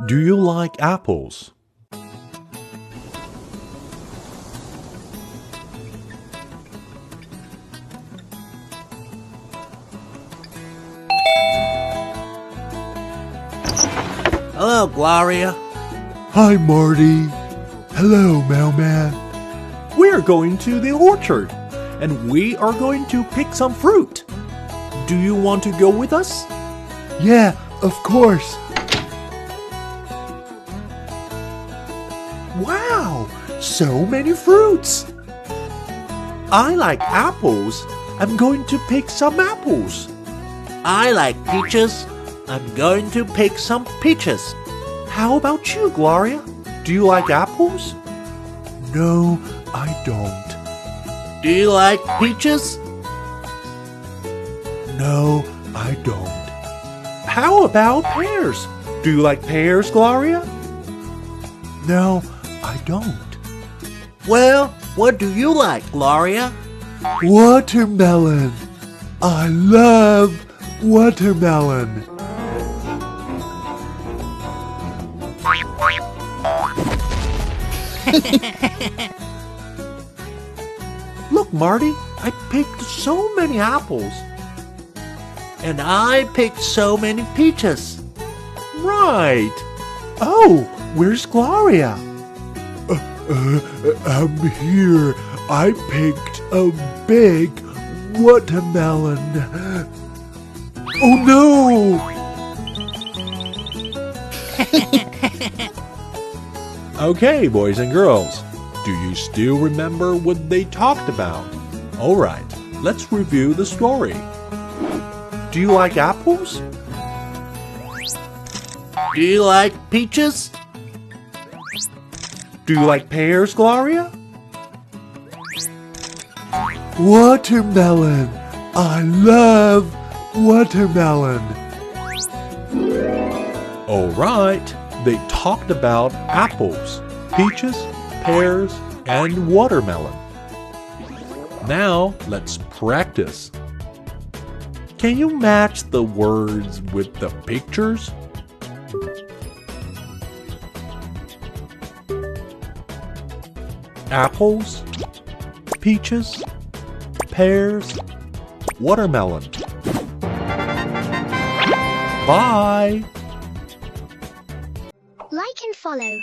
Do you like apples? Hello, Gloria. Hi, Marty. Hello, Mailman. We're going to the orchard, and we are going to pick some fruit. Do you want to go with us? Yeah, of course. Wow, so many fruits. I like apples. I'm going to pick some apples. I like peaches. I'm going to pick some peaches. How about you, Gloria? Do you like apples? No, I don't. Do you like peaches? No, I don't. How about pears? Do you like pears, Gloria? No, I don't. Well, what do you like, Gloria? Watermelon. I love watermelon. Look, Marty, I picked so many apples. And I picked so many peaches. Right. Oh, where's Gloria? I'm here. I picked a big watermelon. Oh no! Okay, boys and girls, do you still remember what they talked about? All right, let's review the story. Do you like apples? Do you like peaches? Do you like pears, Gloria? Watermelon. I love watermelon. All right, they talked about apples, peaches, pears, and watermelon. Now, let's practice. Can you match the words with the pictures? Apples, peaches, pears, watermelon. Bye! Like and follow.